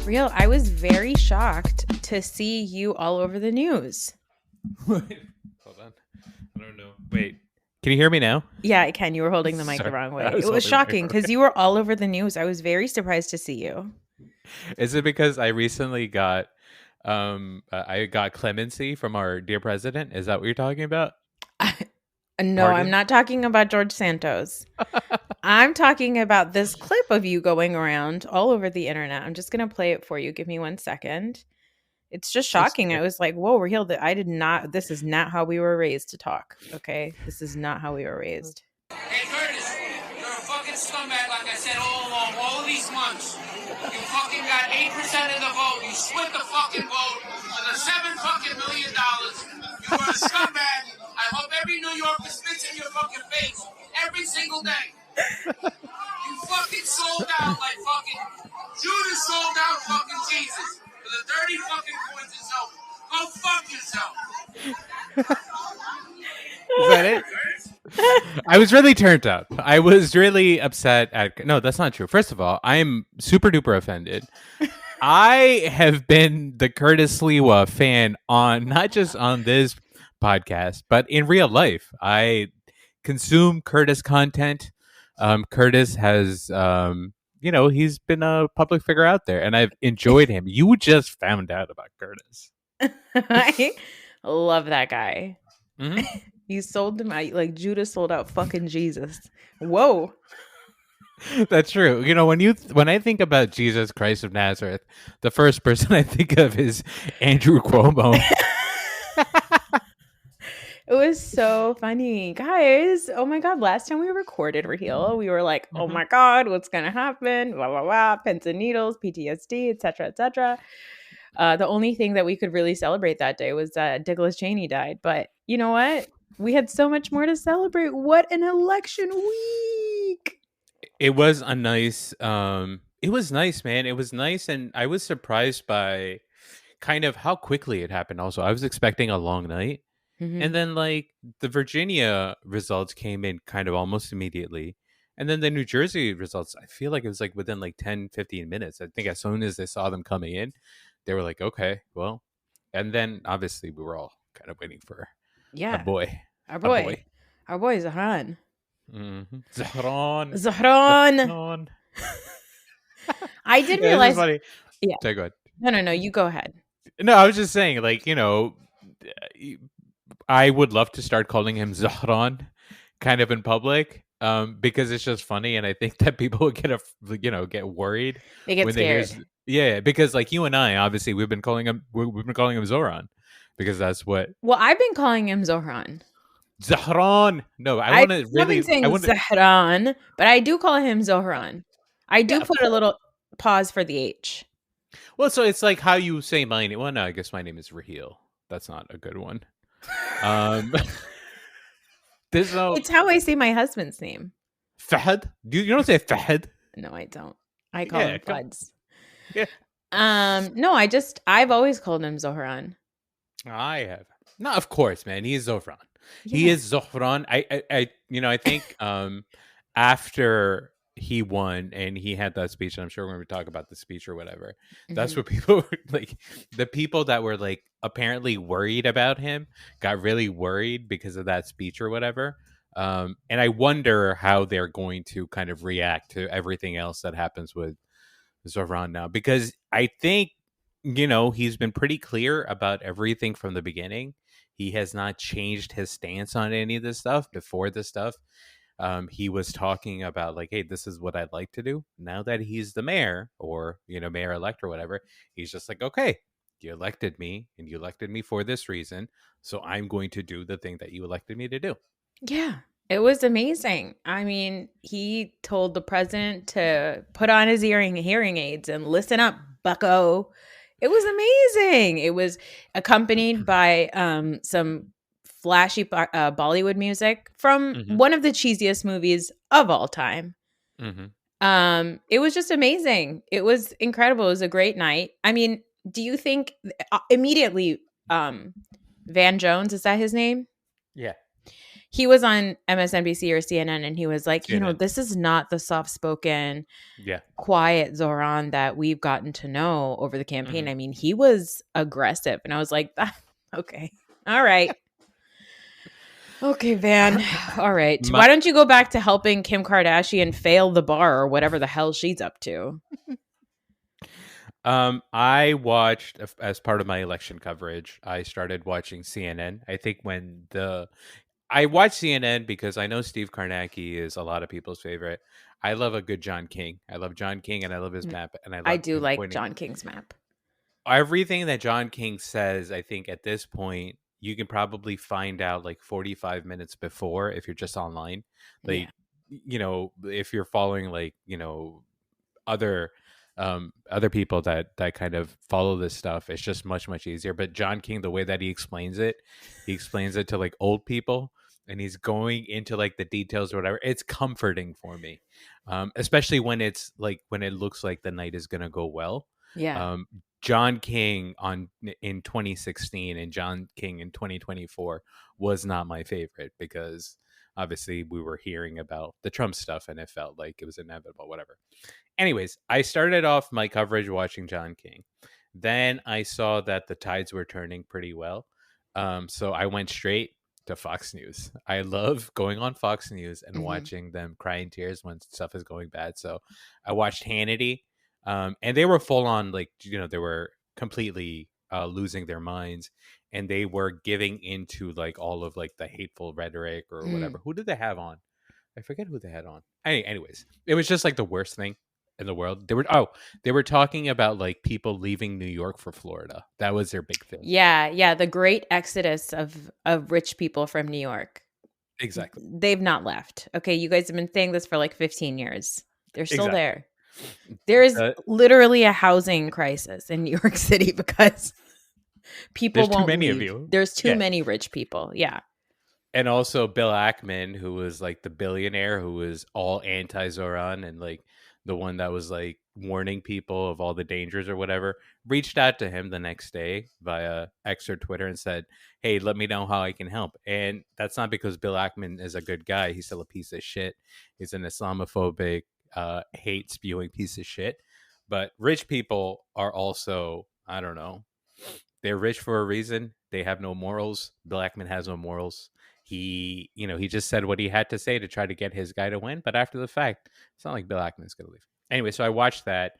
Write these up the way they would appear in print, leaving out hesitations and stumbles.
Raheel, I was very shocked to see you all over the news. Hold on. I don't know. Wait. Can you hear me now? Yeah, I can. You were holding the mic the wrong way. It was holding the mic shocking wrong because you were all over the news. I was very surprised to see you. Is it because I recently got I got clemency from our dear president? Is that what you're talking about? No, Pardon? I'm not talking about George Santos. I'm talking about this clip of you going around all over the internet. I'm just going to play it for you. Give me 1 second. It's just shocking. I was like, whoa, Raheel, this is not how we were raised to talk. Okay? This is not how we were raised. Hey, Curtis, you're a fucking scumbag, like I said all along, all these months. You fucking got 8% of the vote. You split the fucking vote for the $7 million. You are a scumbag. I hope every New Yorker spits in your fucking face every single day. You fucking sold out like fucking Judas sold out fucking Jesus for the 30 fucking coins and silver. Go fuck yourself. Is that it? I was really turned up. I was really upset at. No, that's not true. First of all, I'm super duper offended. I have been the Curtis Sliwa fan on not just on this podcast, but in real life. I consume Curtis content. Curtis has, he's been a public figure out there, and I've enjoyed him. You just found out about Curtis. I love that guy. Mm-hmm. You sold him out like Judas sold out fucking Jesus. Whoa. That's true. You know, when I think about Jesus Christ of Nazareth, the first person I think of is Andrew Cuomo. It was so funny. Guys, oh my God, last time we recorded Raheel, we were like, oh my God, what's going to happen? Blah, blah, blah, pins and needles, PTSD, etc., etc. The only thing that we could really celebrate that day was that Douglas Cheney died. But you know what? We had so much more to celebrate. What an election week. It was a nice, it was nice, man. It was nice. And I was surprised by kind of how quickly it happened. Also, I was expecting a long night. Mm-hmm. And then like the Virginia results came in kind of almost immediately. And then the New Jersey results, I feel like it was like within like 10, 15 minutes. I think as soon as they saw them coming in, they were like, okay, well. And then obviously we were all kind of waiting for our boy. Our boy Zahran. Mm-hmm. Zahran. I did realize. Funny. Yeah. Sorry, go ahead. No. You go ahead. No, I was just saying, like, I would love to start calling him Zahran kind of in public because it's just funny. And I think that people would get worried. They get scared. Yeah, because like you and I, obviously, we've been calling him Zoran because that's what. Well, I've been calling him Zohran. Zahran. No, I want to really. Zahran, but I do call him Zohran. I do put a little pause for the H. Well, so it's like how you say my name. Well, no, I guess my name is Raheel. That's not a good one. It's how I say my husband's name. Fahad? You don't say Fahad? No, I don't. I call him Fuds. Yeah. No, I've always called him Zohran. I have. No, of course, man. He is Zohran. Yeah. He is Zohran. I think after he won and he had that speech, and I'm sure we're going to talk about the speech or whatever. That's what people were like. The people that were like apparently worried about him got really worried because of that speech or whatever. And I wonder how they're going to kind of react to everything else that happens with Zohran now, because I think, he's been pretty clear about everything from the beginning. He has not changed his stance on any of this stuff. Before this stuff, he was talking about like, hey, this is what I'd like to do. Now that he's the mayor or, mayor-elect or whatever, he's just like, okay, you elected me and you elected me for this reason. So I'm going to do the thing that you elected me to do. Yeah, it was amazing. I mean, he told the president to put on his hearing aids and listen up, bucko. It was amazing. It was accompanied by some flashy Bollywood music from one of the cheesiest movies of all time. It was just amazing. It was incredible. It was a great night. I mean, do you think immediately Van Jones, is that his name? Yeah. he was on MSNBC or CNN, and he was like, CNN. this is not the soft-spoken, Yeah. quiet Zoran that we've gotten to know over the campaign. Mhm. I mean, he was aggressive. And I was like, okay. All right. Okay, Van. All right. My- Why don't you go back to helping Kim Kardashian fail the bar or whatever the hell she's up to? I watched as part of my election coverage. I started watching CNN. I think I watch CNN because I know Steve Karnacki is a lot of people's favorite. I love a good John King. I love John King, and I love his map, and I I love do like pinpointing John King's map. everything that John King says. I think at this point you can probably find out like 45 minutes before if you're just online. Yeah. Like, if you're following like, other other people that kind of follow this stuff, it's just much easier. But John King, the way that he explains it to like old people, and he's going into like the details or whatever. It's comforting for me, especially when it's like when it looks like the night is gonna go well. Yeah. John King in 2016 and John King in 2024 was not my favorite because obviously we were hearing about the Trump stuff and it felt like it was inevitable, whatever. Anyways, I started off my coverage watching John King. Then I saw that the tides were turning pretty well. So I went straight to Fox News. I love going on Fox News and watching them cry in tears when stuff is going bad. So I watched Hannity, and they were full on, like, they were completely losing their minds, and they were giving into like all of like the hateful rhetoric or whatever. Who did they have on? I forget who they had on. Anyways, it was just like the worst thing in the world. They were talking about like people leaving New York for Florida. That was their big thing. Yeah. The great exodus of rich people from New York. Exactly. They've not left. Okay, you guys have been saying this for like 15 years. They're still Exactly. there. There is literally a housing crisis in New York City because people There's too won't many of leave. you. There's too Yeah. many rich people. Yeah. And also Bill Ackman, who was like the billionaire who was all anti-Zoran and like the one that was like warning people of all the dangers or whatever, reached out to him the next day via X or Twitter and said, "Hey, let me know how I can help." And that's not because Bill Ackman is a good guy. He's still a piece of shit. He's an Islamophobic, hate spewing piece of shit. But rich people are also, I don't know, they're rich for a reason. They have no morals. Bill Ackman has no morals. He just said what he had to say to try to get his guy to win. But after the fact, it's not like Bill Ackman's going to leave. Anyway, so I watched that.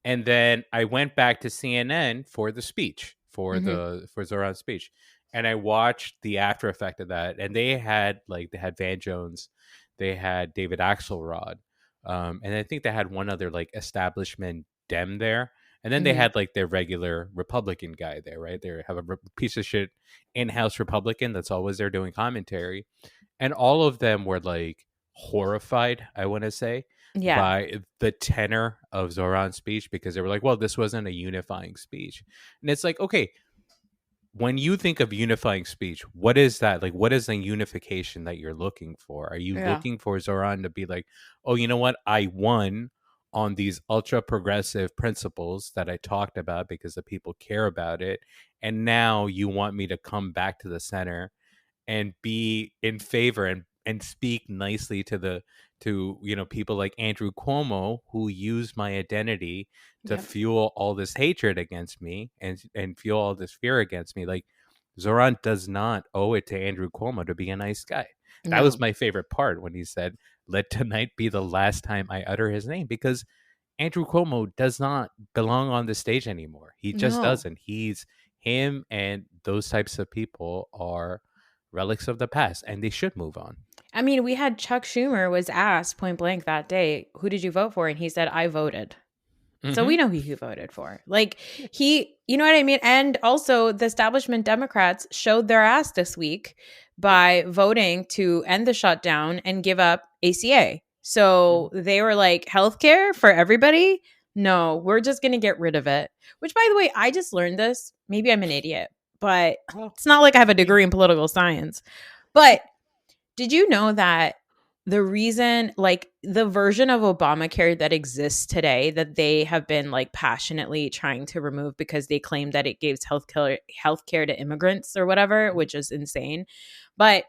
And then I went back to CNN for the speech, for Zoran's speech. And I watched the after effect of that. And they had Van Jones, they had David Axelrod. And I think they had one other like establishment Dem there. And then they had like their regular Republican guy there, right? They have a piece of shit in-house Republican that's always there doing commentary. And all of them were like horrified, I want to say, by the tenor of Zoran's speech, because they were like, well, this wasn't a unifying speech. And it's like, okay, when you think of unifying speech, what is that? Like, what is the unification that you're looking for? Are you looking for Zoran to be like, oh, you know what? I won on these ultra progressive principles that I talked about because the people care about it. And now you want me to come back to the center and be in favor and speak nicely to people like Andrew Cuomo, who used my identity to fuel all this hatred against me and fuel all this fear against me. Like, Zoran does not owe it to Andrew Cuomo to be a nice guy. That was my favorite part when he said, "Let tonight be the last time I utter his name," because Andrew Cuomo does not belong on the stage anymore. He just doesn't. Him and those types of people are relics of the past, and they should move on. I mean, we had Chuck Schumer was asked point blank that day, who did you vote for? And he said, I voted. So we know who he voted for. Like, you know what I mean? And also the establishment Democrats showed their ass this week by voting to end the shutdown and give up ACA. So they were like, healthcare for everybody? No, we're just going to get rid of it. Which, by the way, I just learned this. Maybe I'm an idiot, but it's not like I have a degree in political science. But did you know that the reason, like the version of Obamacare that exists today that they have been like passionately trying to remove because they claim that it gives healthcare to immigrants or whatever, which is insane. But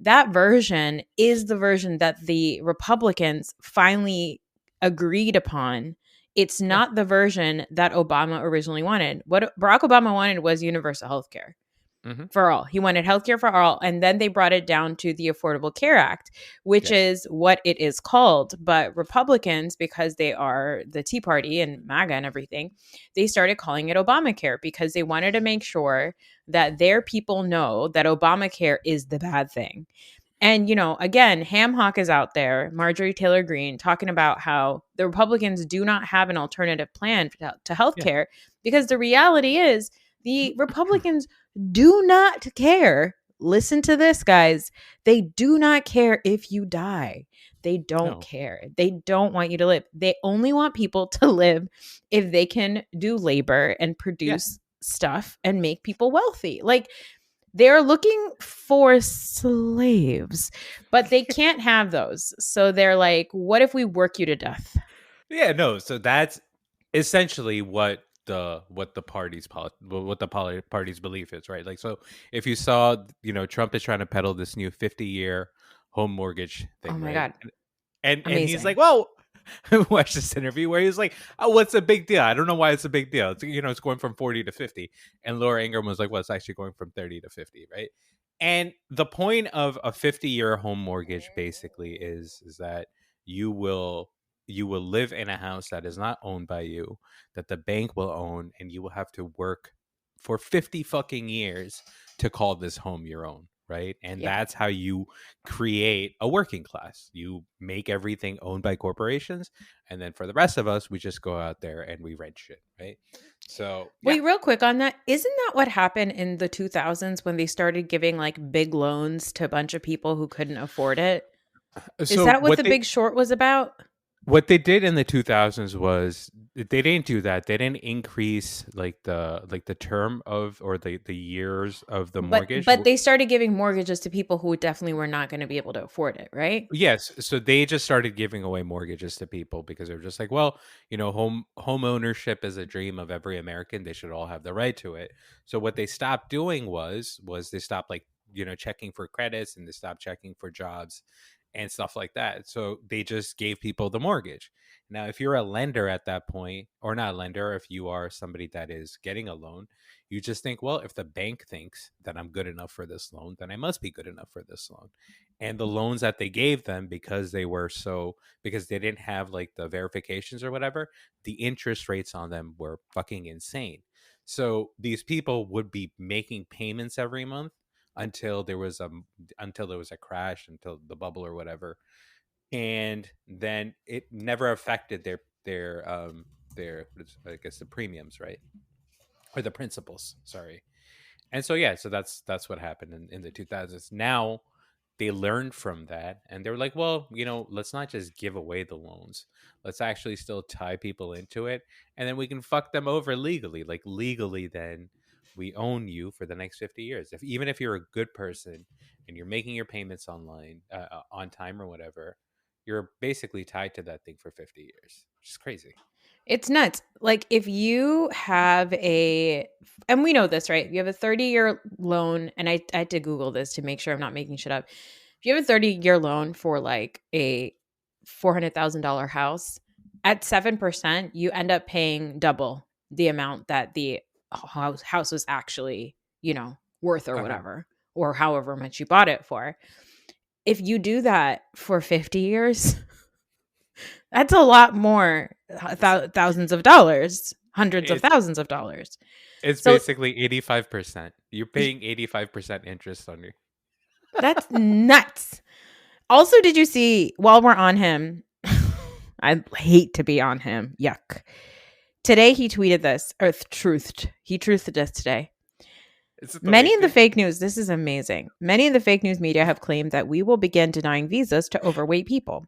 that version is the version that the Republicans finally agreed upon. It's Yeah. not the version that Obama originally wanted. What Barack Obama wanted was universal health care Mm-hmm. for all. He wanted healthcare for all. And then they brought it down to the Affordable Care Act, which Yes. is what it is called. But Republicans, because they are the Tea Party and MAGA and everything, they started calling it Obamacare because they wanted to make sure that their people know that Obamacare is the bad thing. And, you know, again, Ham Hock is out there, Marjorie Taylor Greene, talking about how the Republicans do not have an alternative plan to health Yeah. care because the reality is the Republicans do not care. Listen to this, guys. They do not care if you die. They don't No. care. They don't want you to live. They only want people to live if they can do labor and produce stuff and make people wealthy. Like, they're looking for slaves, but they can't have those. So they're like, what if we work you to death? Yeah, no. So that's essentially what the party's belief is, right? Like, so if you saw, you know, Trump is trying to peddle this new 50-year home mortgage Oh thing, my right? God. And he's Amazing. like, well, watch this interview where he's like, oh, what's the big deal? I don't know why it's a big deal. It's, you know, it's going from 40 to 50. And Laura Ingraham was like, well, it's actually going from 30 to 50, right? And the point of a 50-year home mortgage basically is that you will live in a house that is not owned by you, that the bank will own, and you will have to work for 50 fucking years to call this home your own, right? And Yeah. that's how you create a working class. You make everything owned by corporations, and then for the rest of us, we just go out there and we rent shit, right? So Wait, real quick on that. Isn't that what happened in the 2000s when they started giving like big loans to a bunch of people who couldn't afford it? Is so that what The Big Short was about? what they did in the 2000s was they didn't do that. They didn't increase like the term of, or the years of the mortgage. But they started giving mortgages to people who definitely were not going to be able to afford it, right? Yes, so they just started giving away mortgages to people because they're just like, well, you know, home ownership is a dream of every American. They should all have the right to it. So what they stopped doing was they stopped, like, you know, checking for credits, and they stopped checking for jobs and stuff like that. So they just gave people the mortgage. Now, if you're a lender at that point, or not a lender, if you are somebody that is getting a loan, you just think, well, if the bank thinks that I'm good enough for this loan, then I must be good enough for this loan. And the loans that they gave them, because they didn't have like the verifications or whatever, the interest rates on them were fucking insane. So these people would be making payments every month until there was a crash, until the bubble or whatever, and then it never affected their I guess the premiums, right, or the principals, sorry. And so yeah, so that's what happened in the 2000s. Now they learned from that, and they were like, well, you know, let's not just give away the loans. Let's actually still tie people into it, and then we can fuck them over legally. Like, legally, then we own you for the next 50 years. Even if you're a good person and you're making your payments online on time or whatever, you're basically tied to that thing for 50 years, which is crazy. It's nuts. Like, if you have and we know this, right? If you have a 30-year loan, and I had to Google this to make sure I'm not making shit up. If you have a 30-year loan for like a $400,000 house, at 7%, you end up paying double the amount that the house was actually, you know, worth, or whatever, or however much you bought it for. If you do that for 50 years, that's a lot more, thousands of dollars, hundreds of thousands of dollars. It's So basically 85%. You're paying 85% interest on your. that's nuts. Also, did you see, while we're on him, I hate to be on him. Yuck. Today he tweeted this, or truthed. He truthed this today. Many in the fake news, this is amazing. Many in the fake news media have claimed that we will begin denying visas to overweight people.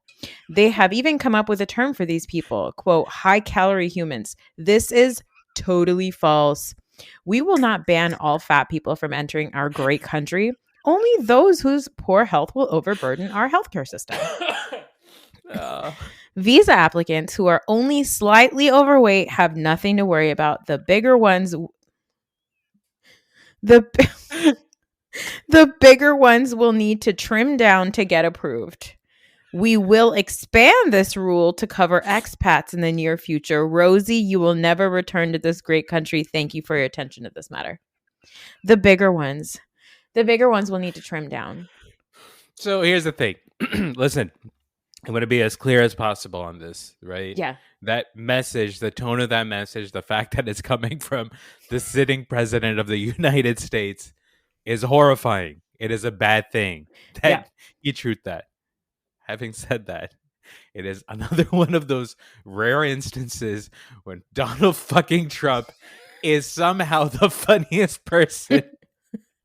They have even come up with a term for these people, quote, high-calorie humans. This is totally false. We will not ban all fat people from entering our great country. Only those whose poor health will overburden our healthcare system. Visa applicants who are only slightly overweight have nothing to worry about. The bigger ones... The bigger ones will need to trim down to get approved. We will expand this rule to cover expats in the near future. Rosie, you will never return to this great country. Thank you for your attention to this matter. The bigger ones will need to trim down. So here's the thing. Listen, I'm going to be as clear as possible on this, right? Yeah. That message, the tone of that message, the fact that it's coming from the sitting president of the United States is horrifying. It is a bad thing that you truth that. Having said that, it is another one of those rare instances when Donald fucking Trump is somehow the funniest person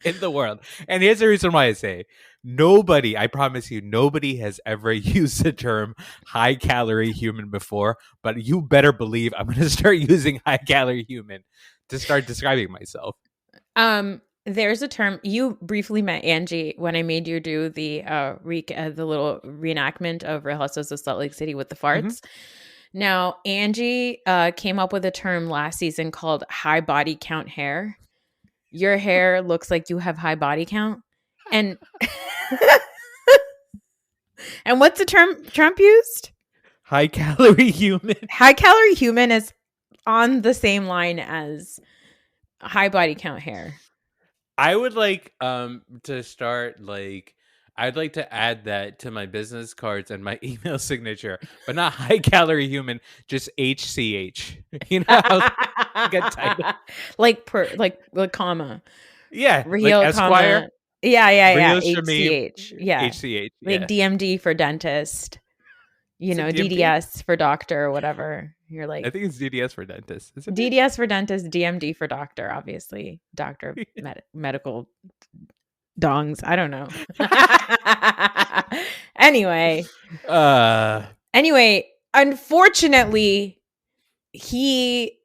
in the world. And here's the reason why I say nobody, I promise you, nobody has ever used the term high calorie human before, but you better believe I'm going to start using high calorie human to start describing myself. There's a term you briefly met Angie when I made you do the little reenactment of Real Housewives of Salt Lake City with the farts. Mm-hmm. Now, Angie came up with a term last season called high body count hair. Your hair looks like you have high body count. And and what's the term Trump used? High calorie human. High calorie human is on the same line as high body count hair. I would like to start I'd like to add that to my business cards and my email signature, but not high calorie human, just HCH. You know, get title. like comma. Yeah, Raheel, like Esquire. Comma. Yeah. Raheel HCH. Yeah. HCH. Like DMD for dentist. You know, DDS for doctor or whatever. You're like, I think it's DDS for dentist. Is it DDS for dentist, DMD for doctor, obviously. Doctor medical dongs. I don't know. Anyway, unfortunately, he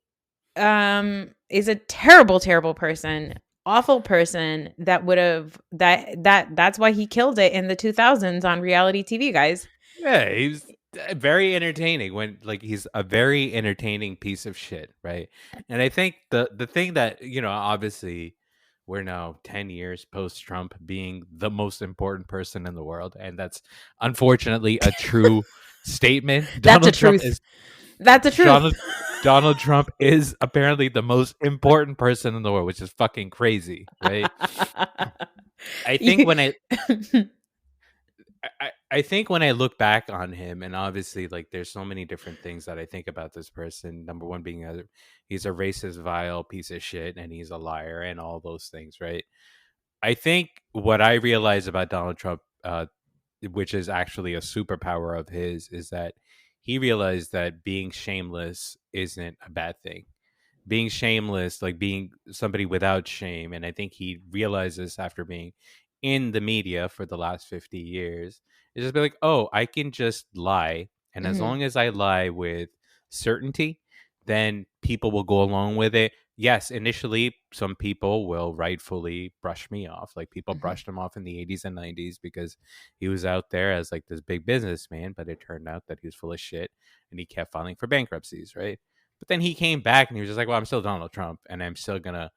is a terrible, terrible person. Awful person that would have that's why he killed it in the 2000s on reality TV, guys. Yeah, he's very entertaining when he's a very entertaining piece of shit, right? And I think the thing that, you know, obviously we're now 10 years post Trump being the most important person in the world, and that's unfortunately a true statement. That's a truth. That's a truth. Donald Trump is apparently the most important person in the world, which is fucking crazy, right? I think when I think when I look back on him, and obviously there's so many different things that I think about this person. Number one being he's a racist, vile piece of shit, and he's a liar, and all those things, right? I think what I realized about Donald Trump, which is actually a superpower of his, is that he realized that being shameless isn't a bad thing. Being shameless, like being somebody without shame, and I think he realized this after being in the media for the last 50 years, is just be like, oh, I can just lie. And as long as I lie with certainty, then people will go along with it. Yes, initially, some people will rightfully brush me off. Like people brushed him off in the 80s and 90s because he was out there as this big businessman. But it turned out that he was full of shit and he kept filing for bankruptcies, right? But then he came back and he was just like, well, I'm still Donald Trump and I'm still going to,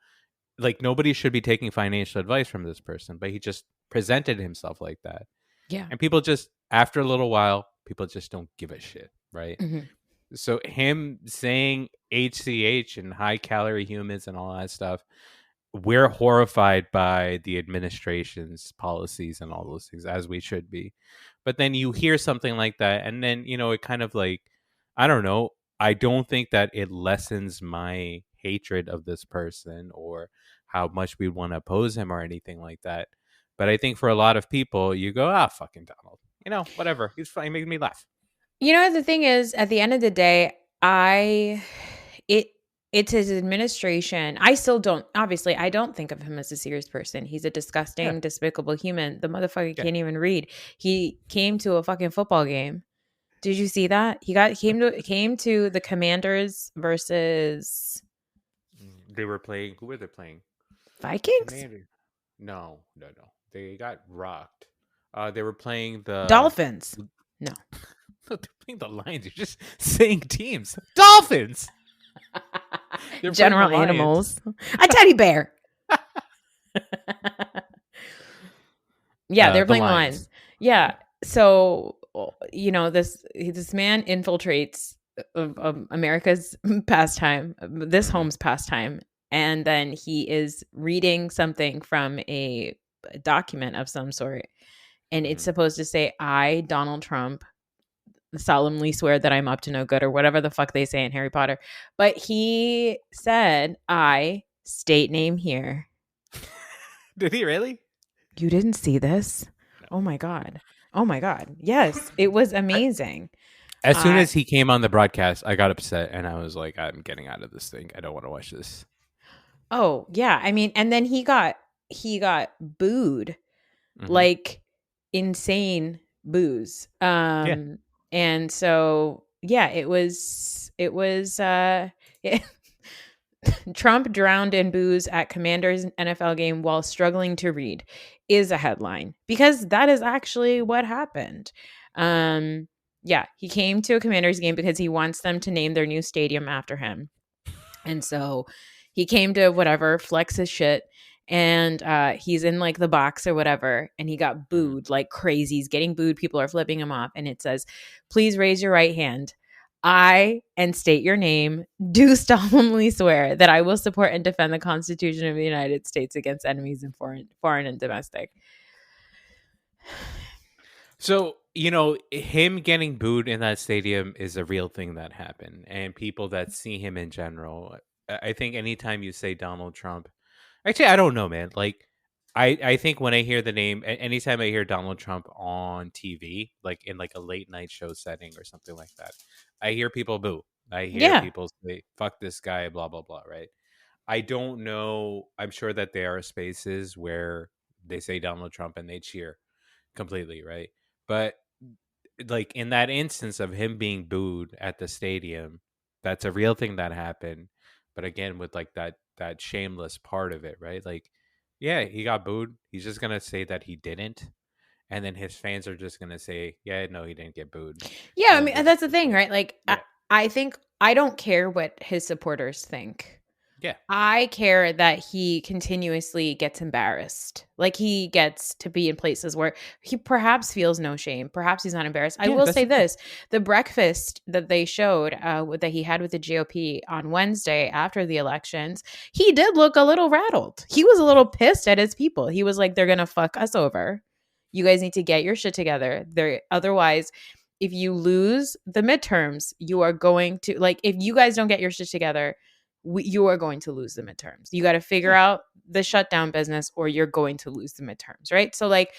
nobody should be taking financial advice from this person. But he just presented himself like that. Yeah. And people just, after a little while, people just don't give a shit, right? So him saying HCH and high calorie humans and all that stuff, we're horrified by the administration's policies and all those things, as we should be. But then you hear something like that, and then, it kind of I don't know, I don't think that it lessens my hatred of this person or how much we want to oppose him or anything like that. But I think for a lot of people, you go, fucking Donald. Whatever. He's funny. He makes me laugh. The thing is, at the end of the day, it's his administration. I still don't, obviously, I don't think of him as a serious person. He's a disgusting, despicable human. The motherfucker can't even read. He came to a fucking football game. Did you see that? He came to the Commanders versus. They were playing. Who were they playing? Vikings? No. They got rocked. They were playing the Dolphins. No. They're playing the Lions. You're just saying teams. Dolphins. General animals. A teddy bear. Yeah, they're The playing the Lions. Lions. Yeah. So, this man infiltrates America's pastime, this Mhm, home's pastime, and then he is reading something from a document of some sort, and it's mhm. supposed to say, "I, Donald Trump, solemnly swear that I'm up to no good," or whatever the fuck they say in Harry Potter. But he said, "I, state name here." Did he really? You didn't see this? No. Oh my god. Oh my god. Yes, it was amazing. As soon Uh as he came on the broadcast, I got upset and I was like, I'm getting out of this thing. I don't want to watch this. oh, yeah. I mean, and then he got booed, Hmm. like insane boos. Yeah. And so yeah, it was Trump drowned in booze at Commanders NFL game while struggling to read is a headline because that is actually what happened. Um, yeah, he came to a Commanders game because he wants them to name their new stadium after him. And so he came to whatever, flex his shit, and he's in like the box or whatever, and he got Hmm. booed like crazy. He's getting booed. People are flipping him off, and it says, "Please raise your right hand. I, and state your name, do solemnly swear that I will support and defend the Constitution of the United States against enemies in foreign and domestic." So, him getting booed in that stadium is a real thing that happened. And people that see him in general, I think anytime you say Donald Trump, actually, I don't know, man. Like, I think when I hear the name, anytime I hear Donald Trump on TV, like in like a late night show setting or something like that, I hear people boo. I hear Yeah, people say, fuck this guy, blah, blah, blah, right? I don't know. I'm sure that there are spaces where they say Donald Trump and they cheer completely, right? But like in that instance of him being booed at the stadium, that's a real thing that happened. But again, with like that shameless part of it, right? Like, yeah, he got booed. He's just gonna say that he didn't, and then his fans are just gonna say, yeah, no, he didn't get booed, yeah. and I then mean, just that's the thing, like, right? Like, yeah, I think I don't care what his supporters think. yeah, I care that he continuously gets embarrassed. Like he gets to be in places where he perhaps feels no shame. Perhaps he's not embarrassed. I yeah. will That's say the thing. this, the breakfast that they showed that he had with the GOP on Wednesday after the elections, he did look a little rattled. He was a little pissed at his people. He was like, they're going to fuck us over. You guys need to get your shit together. Otherwise, if you lose the midterms, you are going to, like, if you guys don't get your shit together, you are going to lose the midterms. You got to figure Yeah. out the shutdown business or you're going to lose the midterms, right? So, like,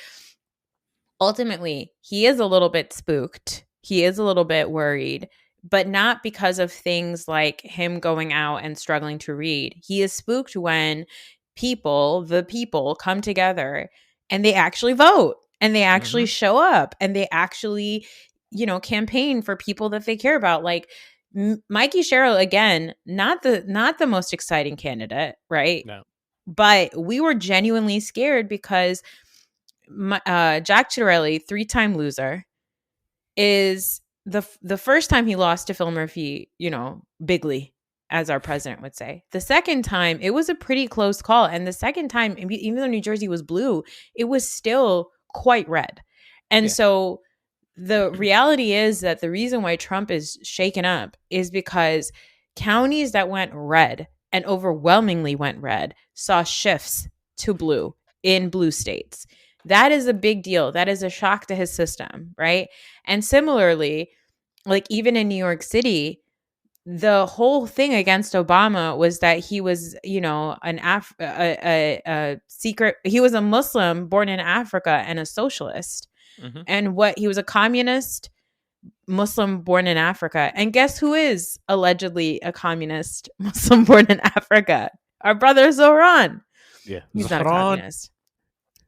ultimately, he is a little bit spooked. He is a little bit worried, but not because of things like him going out and struggling to read. He is spooked when the people come together and they actually vote and they actually Hmm. show up and they actually, campaign for people that they care about. Like Mikey Sherrill, again, not the most exciting candidate, right? No. But we were genuinely scared because Jack Chiarelli, three-time loser, is the first time he lost to Phil Murphy, bigly, as our president would say. The second time, it was a pretty close call. And the second time, even though New Jersey was blue, it was still quite red. And Yeah. so the reality is that the reason why Trump is shaken up is because counties that went red and overwhelmingly went red saw shifts to blue in blue states. That is a big deal. That is a shock to his system, right? And similarly, like even in New York City, the whole thing against Obama was that he was, a secret. He was a Muslim born in Africa and a socialist. Hmm. And what he was a communist Muslim born in Africa. And guess who is allegedly a communist Muslim born in Africa? Our brother Zohran. Yeah. He's not a Zahran. communist.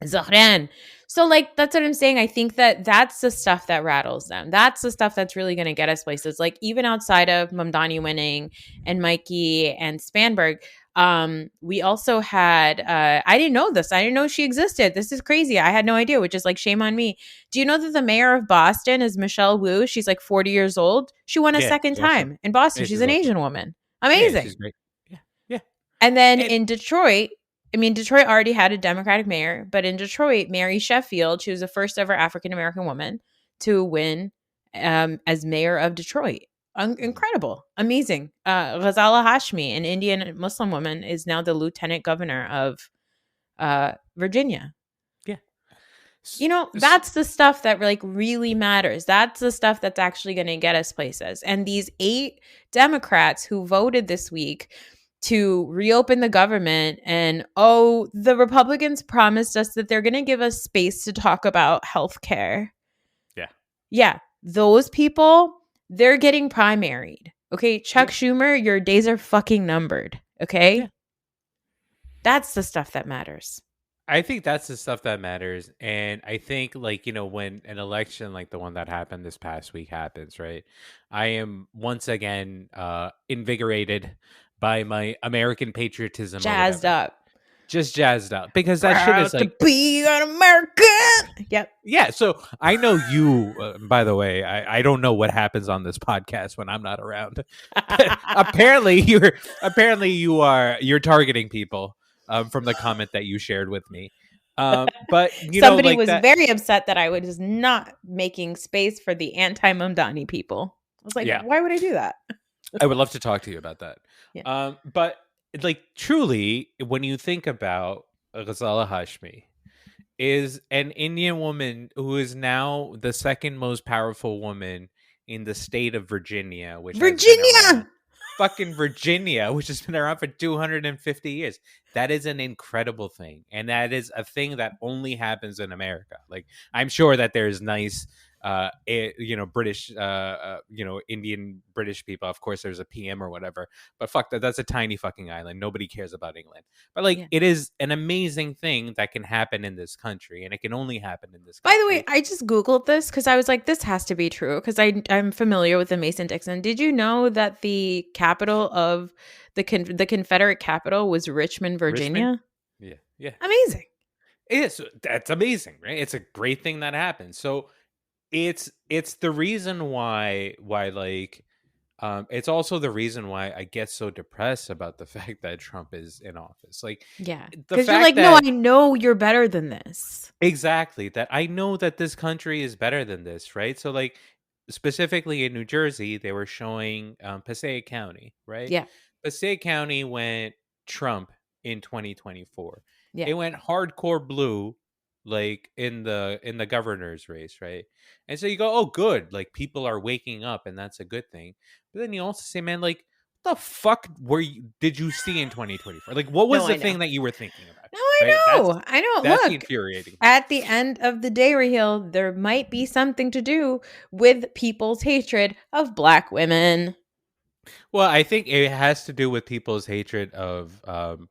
Zohran. So, like, that's what I'm saying. I think that that's the stuff that rattles them. That's the stuff that's really going to get us places. Like, even outside of Mamdani winning and Mikey and Spanberg, we also had, I didn't know this. I didn't know she existed. This is crazy. I had no idea, which is like, shame on me. Do you know that the mayor of Boston is Michelle Wu? She's like 40 years old. She won a Yeah. second She's awesome. time in Boston. Yeah, She's she's an awesome. Asian woman. Yeah, she's Amazing. great. Yeah. Yeah. And then And in Detroit, I mean, Detroit already had a Democratic mayor, but in Detroit, Mary Sheffield, she was the first ever African American woman to win as mayor of Detroit. Incredible, amazing. Ghazala Hashmi, an Indian Muslim woman, is now the lieutenant governor of Virginia. Yeah. You know, that's the stuff that like really matters. That's the stuff that's actually going to get us places. And these 8 Democrats who voted this week to reopen the government, and the Republicans promised us that they're going to give us space to talk about healthcare. Yeah. Yeah, those people, they're getting primaried. Okay, Chuck Schumer, your days are fucking numbered. Okay? Yeah. That's the stuff that matters. I think that's the stuff that matters. And I think, like, you know, when an election like the one that happened this past week happens, right? I am once again invigorated by my American patriotism. Jazzed up. Just jazzed up. Because that shit is like, to be an American. Yep. yeah. So I know you, by the way, I don't know what happens on this podcast when I'm not around. apparently you're targeting people. From the comment that you shared with me. But somebody was very upset that I was not making space for the anti-Mamdani people. I was like, why would I do that? I would love to talk to you about that. Yeah. But like truly, when you think about Ghazala Hashmi, is an Indian woman who is now the second most powerful woman in the state of Virginia, which fucking Virginia, which has been around for 250 years. That is an incredible thing. And that is a thing that only happens in America. Like, I'm sure that there's nice, British, Indian British people. Of course, there's a PM or whatever. But fuck that. That's a tiny fucking island. Nobody cares about England. But it is an amazing thing that can happen in this country. And it can only happen in this country. By the way, I just Googled this because I was like, this has to be true because I'm familiar with the Mason-Dixon. Did you know that the capital of the Confederate capital was Richmond, Virginia? Richmond? Yeah. Amazing. It is. That's amazing, right? It's a great thing that happens. So it's the reason why it's also the reason why I get so depressed about the fact that Trump is in office. Like, yeah, because you're like, no, I know you're better than this. Exactly. That I know that this country is better than this, right? So, like, specifically in New Jersey, they were showing Passaic County, right? Yeah. Passaic County went Trump in 2024. Yeah. It went hardcore blue, like in the governor's race, right? And so you go, oh, good, like people are waking up, and that's a good thing. But then you also say, man, like, what the fuck did you see in 2024? Like, what was the thing that you were thinking about? No, I know. That's Look, infuriating. At the end of the day, Raheel, there might be something to do with people's hatred of Black women. Well, I think it has to do with people's hatred of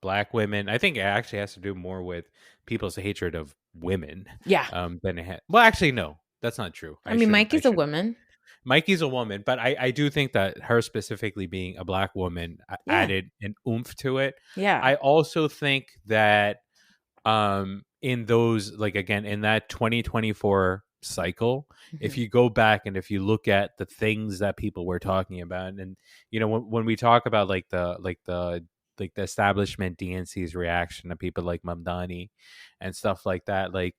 Black women. I think it actually has to do more with people's hatred of women. Yeah. Than it had. Well, actually, no, that's not true. I mean, Mikey's a woman. Mikey's a woman, but I do think that her specifically being a Black woman added an oomph to it. Yeah. I also think that in those, like, again, in that 2024 cycle, if you go back and if you look at the things that people were talking about, and when we talk about the establishment DNC's reaction to people like Mamdani and stuff like that, like,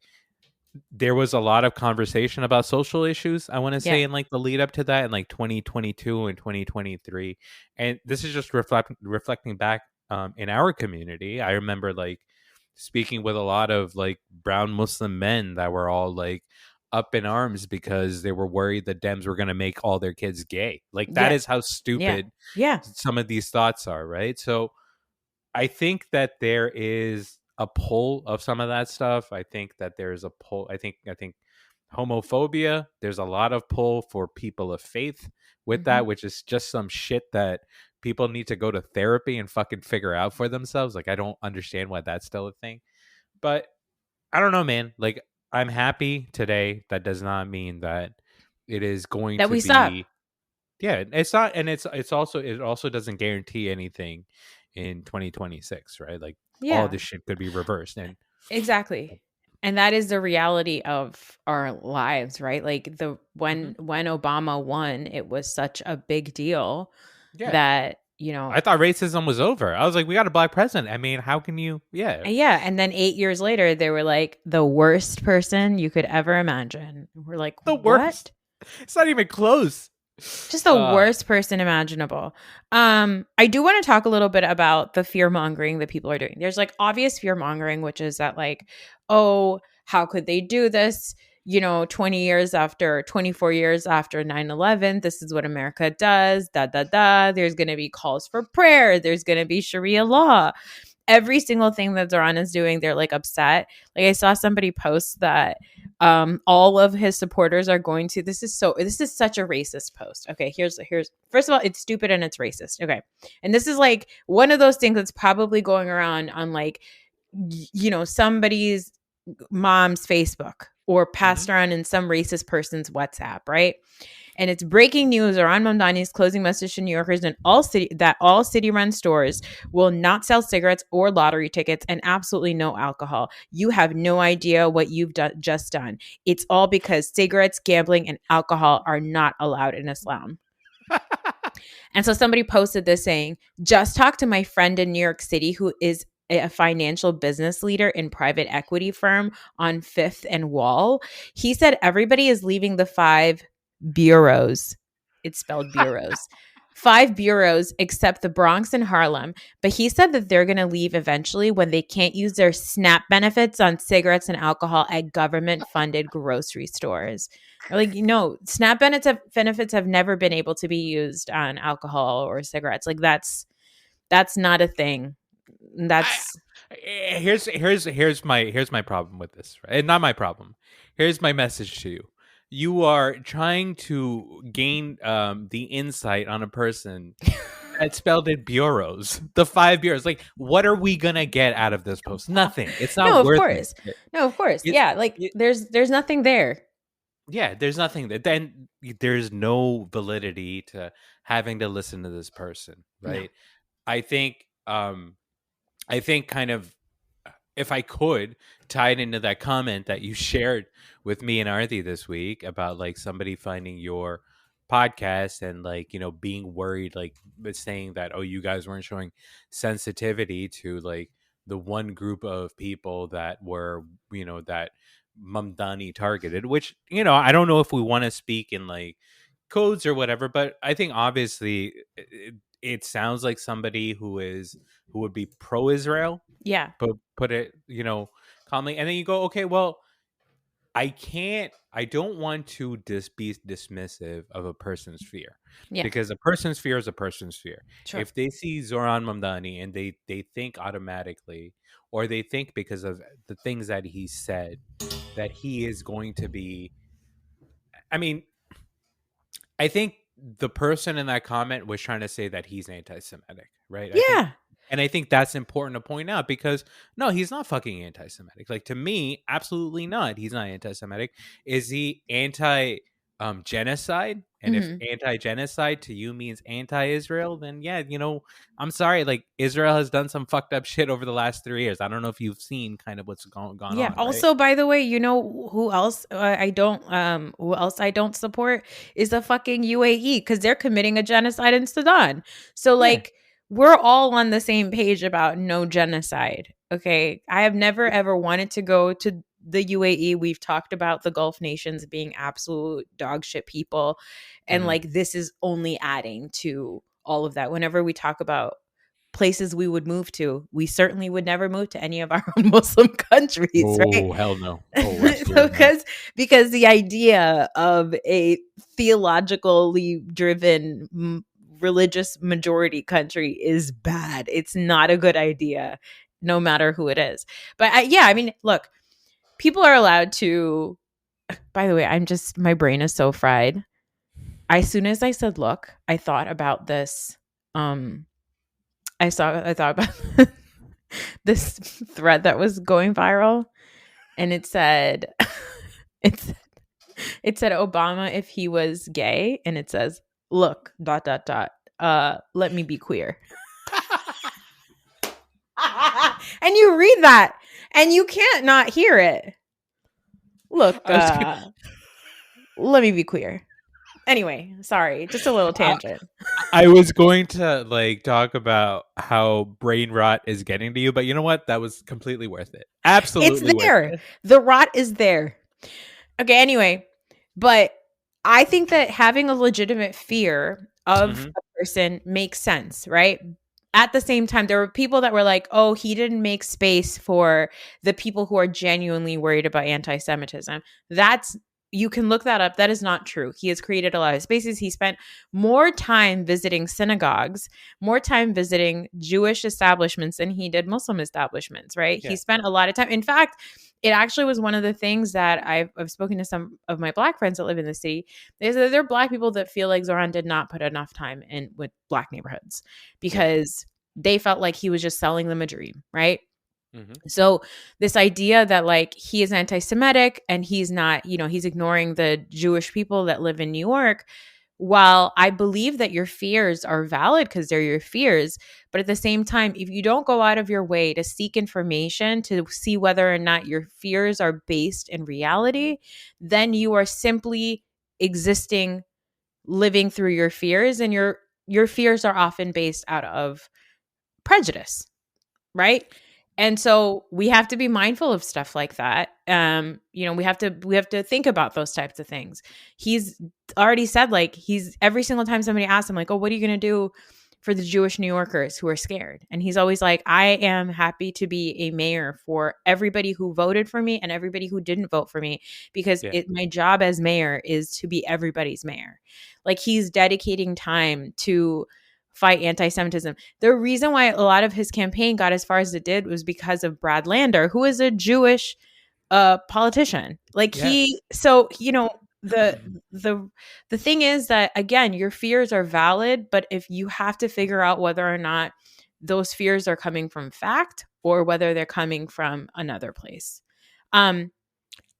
there was a lot of conversation about social issues, I want to say, in like the lead up to that in like 2022 and 2023. And this is just reflecting back in our community. I remember like speaking with a lot of like brown Muslim men that were all like up in arms because they were worried the Dems were going to make all their kids gay. Like, that is how stupid some of these thoughts are, right? So I think that there is a pull of some of that stuff. I think that there's a pull. I think homophobia, there's a lot of pull for people of faith with that, which is just some shit that people need to go to therapy and fucking figure out for themselves. Like, I don't understand why that's still a thing. But I don't know, man. Like, I'm happy today. That does not mean that it is going to be stop. Yeah, it's not, and it also doesn't guarantee anything in 2026, right? Like, all this shit could be reversed. And exactly. And that is the reality of our lives, right? Like, when Obama won, it was such a big deal that, I thought racism was over. I was like, we got a black president. I mean, how can you? Yeah. Yeah. And then 8 years later, they were like, the worst person you could ever imagine. We're like, The what? worst. It's not even close. Just the worst person imaginable. I do want to talk a little bit about the fear mongering that people are doing. There's like obvious fear mongering, which is that like, oh, how could they do this? 24 years after 9/11, this is what America does. There's going to be calls for prayer. There's going to be Sharia law. Every single thing that Zoran is doing, they're like upset. Like I saw somebody post that all of his supporters are going to. This is such a racist post. Okay, here's first of all, it's stupid and it's racist. Okay, and this is like one of those things that's probably going around on like somebody's mom's Facebook or passed around in some racist person's WhatsApp, right? And it's breaking news. Zoran Mamdani's closing message to New Yorkers and all city-run stores will not sell cigarettes or lottery tickets and absolutely no alcohol. You have no idea what you've just done. It's all because cigarettes, gambling, and alcohol are not allowed in Islam. And so somebody posted this saying, just talk to my friend in New York City who is a financial business leader in private equity firm on 5th and Wall. He said everybody is leaving the 5 bureaus. It's spelled bureaus. 5 bureaus except the Bronx and Harlem. But he said that they're going to leave eventually when they can't use their SNAP benefits on cigarettes and alcohol at government-funded grocery stores. Like, SNAP benefits have never been able to be used on alcohol or cigarettes. Like that's not a thing. Here's my problem with this, right? Not my problem. Here's my message to you. You are trying to gain the insight on a person that spelled it bureaus, the 5 bureaus. Like, what are we gonna get out of this post? Nothing. It's not worth it. No, of course. Yeah, like there's nothing there. Yeah, there's nothing that then there's no validity to having to listen to this person, right? No. I think kind of if I could tie it into that comment that you shared with me and Arthi this week about like somebody finding your podcast and like, being worried, like saying that, oh, you guys weren't showing sensitivity to like the one group of people that were, that Mamdani targeted, which, I don't know if we want to speak in like codes or whatever, but I think obviously it sounds like somebody who would be pro-Israel. Yeah. But put it, calmly. And then you go, okay, well, I don't want to be dismissive of a person's fear. Yeah. Because a person's fear is a person's fear. Sure. If they see Zoran Mamdani and they think automatically, or they think because of the things that he said, that he is going to be, I mean, I think the person in that comment was trying to say that he's anti-Semitic, right? Yeah. And I think that's important to point out because no, he's not fucking anti-Semitic. Like to me, absolutely not. He's not anti-Semitic. Is he genocide? And if anti-genocide to you means anti-Israel, then yeah, I'm sorry. Like Israel has done some fucked up shit over the last 3 years. I don't know if you've seen kind of what's gone on. Yeah. Also, right? By the way, who else I don't support is the fucking UAE because they're committing a genocide in Sudan. So like. Yeah. We're all on the same page about no genocide. Okay. I have never ever wanted to go to the UAE. We've talked about the Gulf nations being absolute dog shit people. And like, this is only adding to all of that. Whenever we talk about places we would move to, we certainly would never move to any of our own Muslim countries. Right? Oh, hell no. Oh, because the idea of a theologically driven religious majority country is bad. It's not a good idea, no matter who it is. But I mean, look, people are allowed to. By the way, my brain is so fried. As soon as I said, "Look," I thought about this. I thought about this thread that was going viral, and it said, it said Obama if he was gay, and it says. Look, ... let me be queer. And you read that and you can't not hear it. Look, let me be queer. Anyway, sorry, just a little tangent. I was going to like talk about how brain rot is getting to you, but you know what? That was completely worth it. It's Absolutely worth there. it. The rot is there. Okay, anyway, but I think that having a legitimate fear of Mhm. a person makes sense, right? At the same time, there were people that were like, oh, he didn't make space for the people who are genuinely worried about anti Semitism. That's, you can look that up. That is not true. He has created a lot of spaces. He spent more time visiting synagogues, more time visiting Jewish establishments than he did Muslim establishments, right? He Yeah. spent a lot of time. In fact, it actually was one of the things that I've spoken to some of my Black friends that live in the city. They said there are Black people that feel like Zoran did not put enough time in with Black neighborhoods Yeah. because they felt like he was just selling them a dream, right? Mhm. So this idea that like he is anti-Semitic and he's not, he's ignoring the Jewish people that live in New York, while I believe that your fears are valid because they're your fears, but at the same time, if you don't go out of your way to seek information to see whether or not your fears are based in reality, then you are simply existing, living through your fears, and your fears are often based out of prejudice, right? And so we have to be mindful of stuff like that. We have to think about those types of things. He's already said, like, he's every single time somebody asks him, like, oh, what are you going to do for the Jewish New Yorkers who are scared? And he's always like, I am happy to be a mayor for everybody who voted for me and everybody who didn't vote for me, because Yeah. my job as mayor is to be everybody's mayor. Like, he's dedicating time to fight anti-Semitism. The reason why a lot of his campaign got as far as it did was because of Brad Lander, who is a Jewish politician. Like, Yes. the the thing is that, again, your fears are valid, but if you have to figure out whether or not those fears are coming from fact or whether they're coming from another place. I,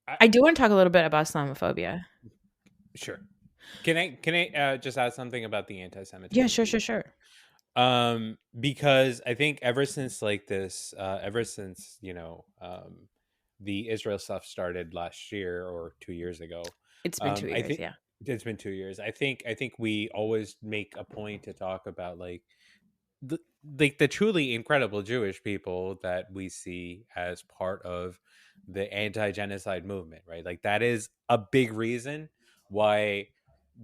I do want to talk a little bit about Islamophobia. sure. Can I just add something about the Yeah, anti-Semitism sure, piece? sure, sure. Because I think ever since like this, ever since the Israel stuff started last year or 2 years ago, It's been I 2 years, think yeah. it's been 2 years. I think we always make a point to talk about the, the truly incredible Jewish people that we see as part of the anti-genocide movement, right? Like that is a big reason why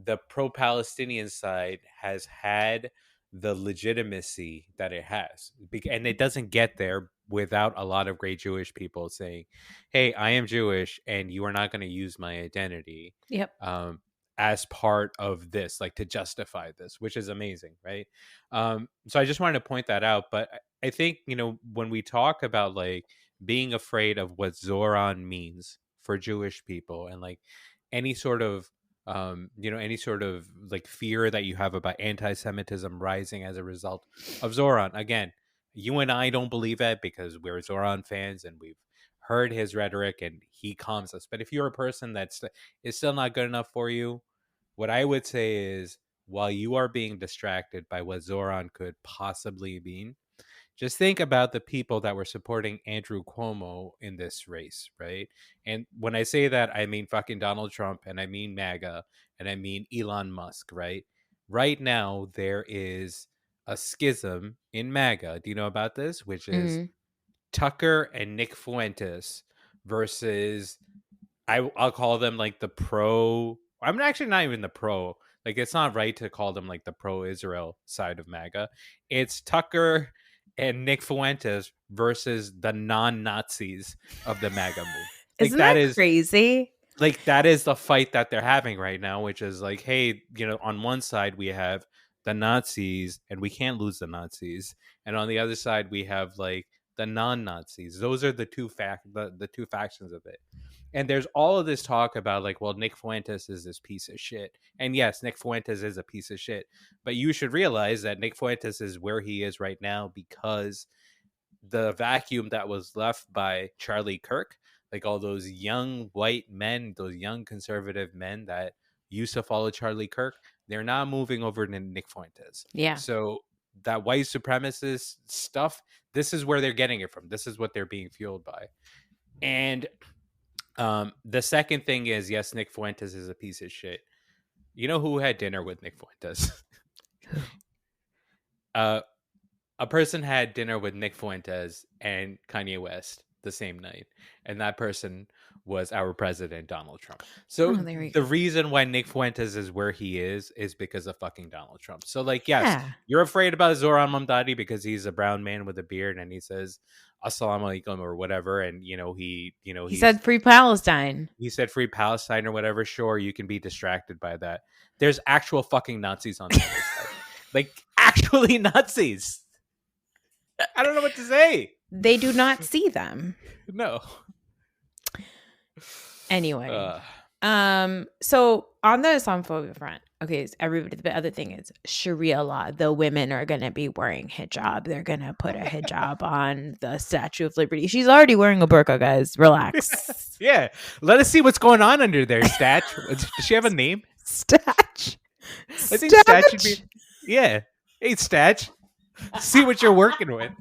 the pro-Palestinian side has had the legitimacy that it has. And it doesn't get there without a lot of great Jewish people saying, "Hey, I am Jewish and you are not going to use my identity." Yep. Um, as part of this, like to justify this, which is amazing, right? So I just wanted to point that out. But I think, when we talk about like being afraid of what Zoran means for Jewish people and like any sort of, any sort of like fear that you have about anti Semitism rising as a result of Zoran, again, you and I don't believe it because we're Zoran fans and we've heard his rhetoric and he calms us. But if you're a person that's is still not good enough for you, what I would say is while you are being distracted by what Zoran could possibly mean, just think about the people that were supporting Andrew Cuomo in this race, right? And when I say that, I mean fucking Donald Trump and I mean MAGA and I mean Elon Musk, right? Right now, there is a schism in MAGA. Do you know about this? Which is Mhm. Tucker and Nick Fuentes versus I'll call them like the pro. I'm actually not even the pro. Like it's not right to call them like the pro Israel side of MAGA. It's Tucker and Nick Fuentes versus the non Nazis of the MAGA move. Like Isn't that that is crazy? the fight that they're having right now, which is like, hey, on one side we have the Nazis and we can't lose the Nazis, and on the other side we have like the non-Nazis. Those are the two factions of it. And there's all of this talk about like, well, Nick Fuentes is this piece of shit. And yes, Nick Fuentes is a piece of shit. But you should realize that Nick Fuentes is where he is right now because the vacuum that was left by Charlie Kirk, like all those young white men, those young conservative men that used to follow Charlie Kirk, they're not moving over to Nick Fuentes. Yeah. So that white supremacist stuff, this is where they're getting it from. This is what they're being fueled by. And the second thing is, yes, Nick Fuentes is a piece of shit. You know who had dinner with Nick Fuentes? A person had dinner with Nick Fuentes and Kanye West the same night, and that person was our president, Donald Trump. So there we the go. reason why Nick Fuentes is where he is because of fucking Donald Trump. So, like, yes, Yeah. you're afraid about Zoran Mamdani because he's a brown man with a beard and he says "Assalamu alaikum" or whatever, and He said free Palestine. he said free Palestine or whatever. Sure, you can be distracted by that. There's actual fucking Nazis on the other side, like actually Nazis. I don't know what to say. They do not see them. No. Anyway. So on the Islamophobia front, okay, everybody, the other thing is Sharia law. The women are going to be wearing hijab. They're going to put a hijab on the Statue of Liberty. She's already wearing a burqa, guys. Relax. Yeah. Let us see what's going on under there, Statch. Does she have a name? Statch. I think Statch should be. Yeah. Hey, Statch. See what you're working with.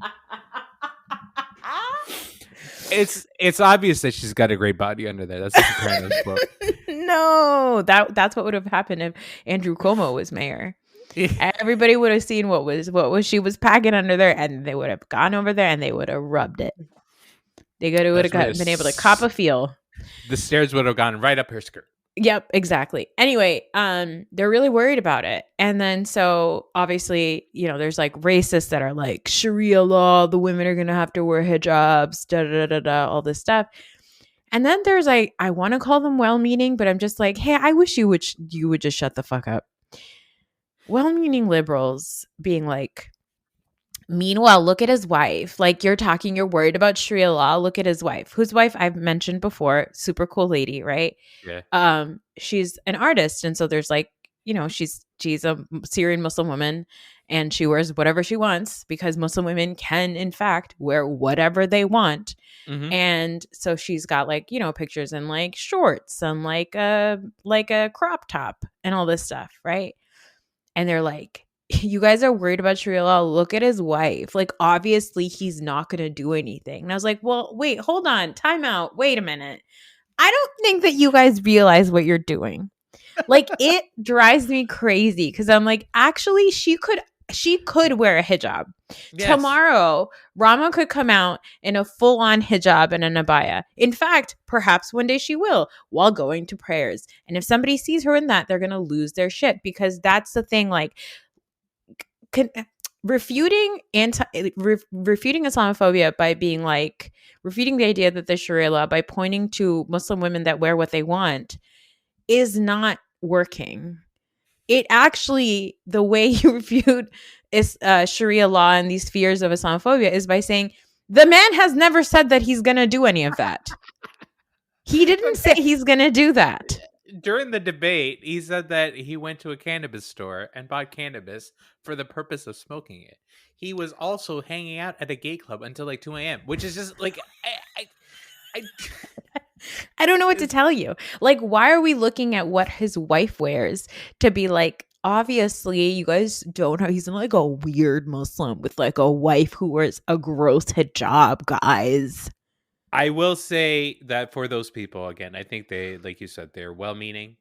It's obvious that she's got a great body under there. That's what apparently quote. No, that's what would have happened if Andrew Cuomo was mayor. Everybody would have seen what she was packing under there, and they would have gone over there and they would have rubbed it. They would have been able to cop a feel. The stairs would have gone right up her skirt. Yep, exactly. Anyway, they're really worried about it. And then so obviously, there's like racists that are like Sharia law, the women are going to have to wear hijabs, all this stuff. And then there's like, I want to call them well-meaning, but I'm just like, hey, I wish you would just shut the fuck up. Well-meaning liberals being like, meanwhile, look at his wife. Like you're worried about Sharia law. Look at his wife, whose wife I've mentioned before. Super cool lady, right? Yeah. She's an artist. And so there's like, she's a Syrian Muslim woman and she wears whatever she wants because Muslim women can, in fact, wear whatever they want. Mm-hmm. And so she's got like, pictures in like shorts and like a crop top and all this stuff, right? And they're like, you guys are worried about Sharia law. Look at his wife. Like, obviously, he's not going to do anything. And I was like, well, wait, hold on. Time out. Wait a minute. I don't think that you guys realize what you're doing. Like, it drives me crazy because I'm like, actually, she could wear a hijab. Yes. Tomorrow, Rama could come out in a full-on hijab and an abaya. In fact, perhaps one day she will while going to prayers. And if somebody sees her in that, they're going to lose their shit because that's the thing. Like, refuting Islamophobia by being like refuting the idea that the Sharia law by pointing to Muslim women that wear what they want is not working. It actually, the way you refute is Sharia law and these fears of Islamophobia is by saying the man has never said that he's going to do any of that. He didn't say he's going to do that. During the debate, he said that he went to a cannabis store and bought cannabis for the purpose of smoking it. He was also hanging out at a gay club until like 2 a.m., which is just like, I don't know what to tell you. Like, why are we looking at what his wife wears to be like, obviously, you guys don't know. He's like a weird Muslim with like a wife who wears a gross hijab, guys. I will say that for those people, again, I think they, like you said, they're well-meaning.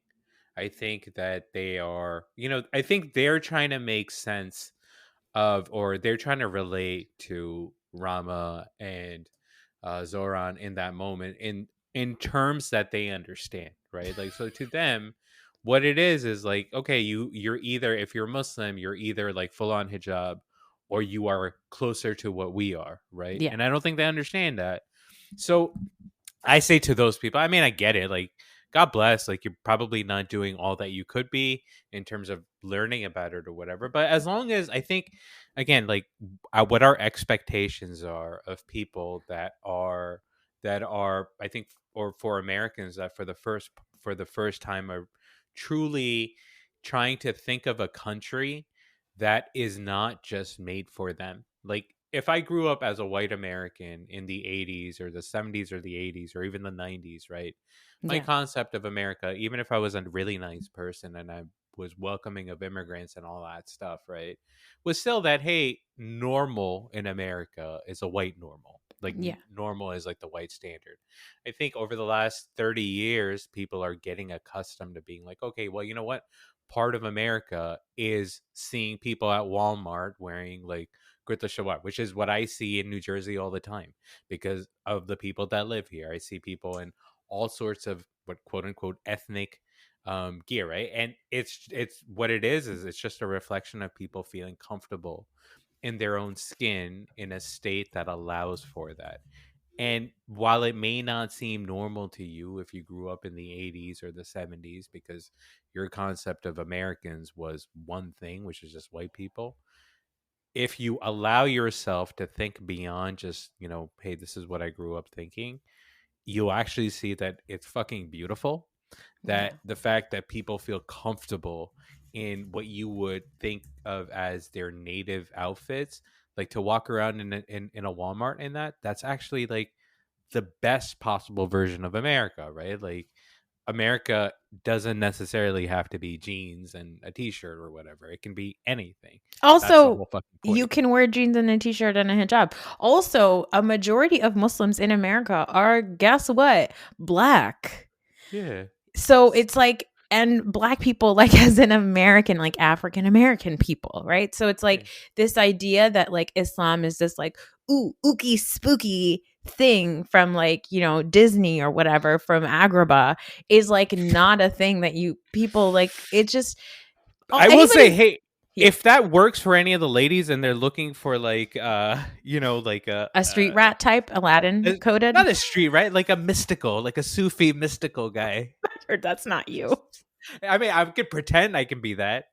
I think that they are, I think they're trying to make sense of, or they're trying to relate to Rama and Zoran in that moment in terms that they understand, right? Like, so to them, what it is like, okay, you're either, if you're Muslim, you're either like full-on hijab or you are closer to what we are, right? Yeah. And I don't think they understand that. So I say to those people, I mean, I get it. Like, God bless. Like, you're probably not doing all that you could be in terms of learning about it or whatever. But as long as, I think, again, like what our expectations are of people that are, I think, or for Americans that for the first time are truly trying to think of a country that is not just made for them. Like, if I grew up as a white American in the 80s or the 70s or the 80s or even the 90s, right? My concept of America, even if I was a really nice person and I was welcoming of immigrants and all that stuff, right, was still that, hey, normal in America is a white normal. Like, normal is like the white standard. I think over the last 30 years, people are getting accustomed to being like, okay, well, you know what? part of America is seeing people at Walmart wearing like kurta shalwar, which is what I see in New Jersey all the time because of the people that live here. I see people in all sorts of what quote unquote ethnic gear, right? And it's what it is it's just a reflection of people feeling comfortable in their own skin in a state that allows for that. And while it may not seem normal to you if you grew up in the 80s or the 70s, because your concept of Americans was one thing, which is just white people, if you allow yourself to think beyond just, hey, this is what I grew up thinking, you'll actually see that it's fucking beautiful. Yeah. That the fact that people feel comfortable in what you would think of as their native outfits, like to walk around in a Walmart in that's actually like the best possible version of America, right? Like America doesn't necessarily have to be jeans and a t-shirt or whatever. It can be anything. That's the Also, whole fucking you point. can wear jeans and a t-shirt and a hijab. Also, a majority of Muslims in America are, guess what? Black. Yeah. So it's like, and black people, like as an American, like African American people, right? So it's like this idea that like Islam is this like ooky spooky thing from like, Disney or whatever from Agrabah is like not a thing that people like. It's just I will say, anybody. hey, Yeah. if that works for any of the ladies and they're looking for like like A street rat type, Aladdin coded. not a street, right? Like a mystical, like a Sufi mystical guy. Or that's not you. I mean, I could pretend I can be that.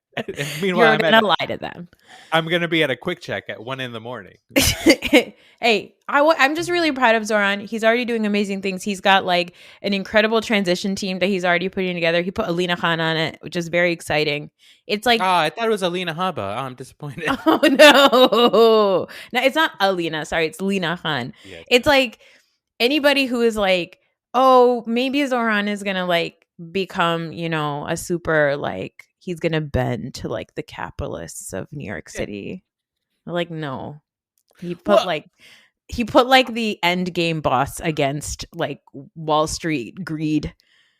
Meanwhile, You're gonna lie to them. I'm gonna be at a quick check at 1 a.m. Hey, I'm just really proud of Zoran. He's already doing amazing things. He's got like an incredible transition team that he's already putting together. He put Alina Khan on it, which is very exciting. It's like, I thought it was Alina Haba. Oh, I'm disappointed. oh no, it's not Alina. Sorry, it's Lina Khan. Yeah, It's like anybody who is like, oh, maybe Zoran is gonna like become, a super like he's gonna bend to like the capitalists of New York City. Like, no. He put like the end game boss against like Wall Street greed.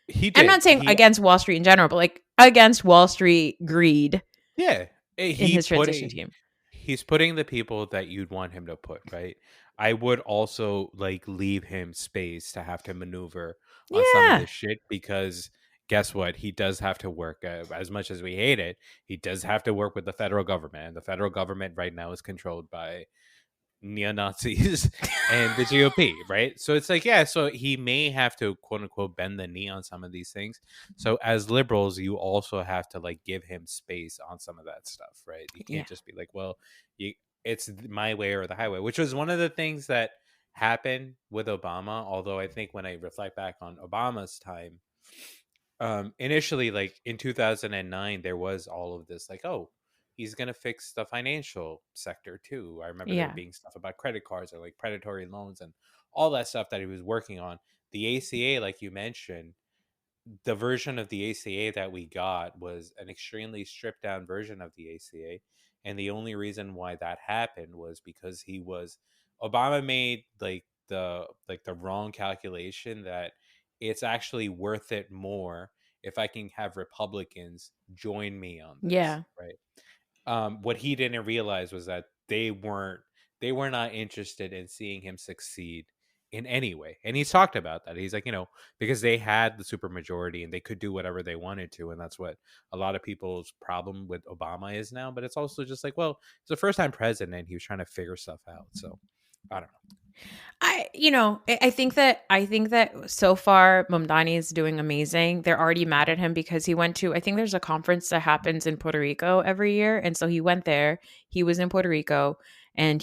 he did. I'm not saying against Wall Street in general, but like against Wall Street greed. Yeah, in his transition team. He's putting the people that you'd want him to put, right? I would also like leave him space to have to maneuver on some of this shit because guess what? He does have to work as much as we hate it. He does have to work with the federal government. And the federal government right now is controlled by neo-Nazis and the GOP, right? So it's like, so he may have to quote unquote bend the knee on some of these things. So as liberals, you also have to like give him space on some of that stuff, right? You can't just be like, well, it's my way or the highway, which was one of the things that happened with Obama. Although I think when I reflect back on Obama's time, initially like in 2009, there was all of this like, oh, he's going to fix the financial sector too. I remember there being stuff about credit cards or like predatory loans and all that stuff that he was working on. The ACA, like you mentioned, the version of the ACA that we got was an extremely stripped down version of the ACA. And the only reason why that happened was because Obama made like the wrong calculation that it's actually worth it more if I can have Republicans join me on this. Right. What he didn't realize was that they were not interested in seeing him succeed in any way. And he's talked about that. He's like, because they had the supermajority and they could do whatever they wanted to. And that's what a lot of people's problem with Obama is now. But it's also just like, well, he's a first time president. He was trying to figure stuff out. So I don't know. I think that so far Mamdani is doing amazing. They're already mad at him because he went to, I think there's a conference that happens in Puerto Rico every year. And so he went there. He was in Puerto Rico and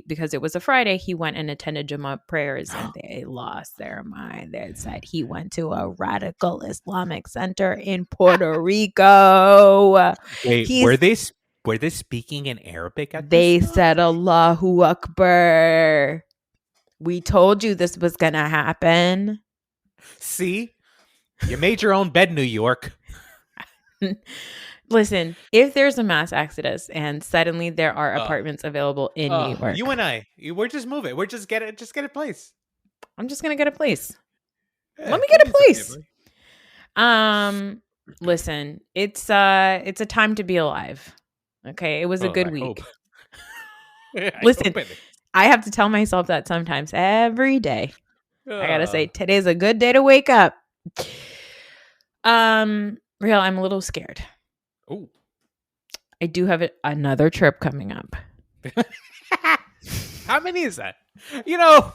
because it was a Friday, he went and attended Jummah prayers and they lost their mind. They said he went to a radical Islamic center in Puerto Rico. Wait, were they speaking in Arabic at They this? said Allahu Akbar. We told you this was going to happen. See? You made your own bed, New York. Listen, if there's a mass exodus and suddenly there are apartments available in New York. You and I, we're just moving. We're just get a place. I'm just going to get a place. Let me get a place. listen, it's a time to be alive. Okay, it was a good I week. hope. I Listen, hope it is. I have to tell myself that sometimes every day. I gotta say, Uh, today's a good day to wake up. Real, I'm a little scared. Ooh. I do have another trip coming up. How many is that? You know,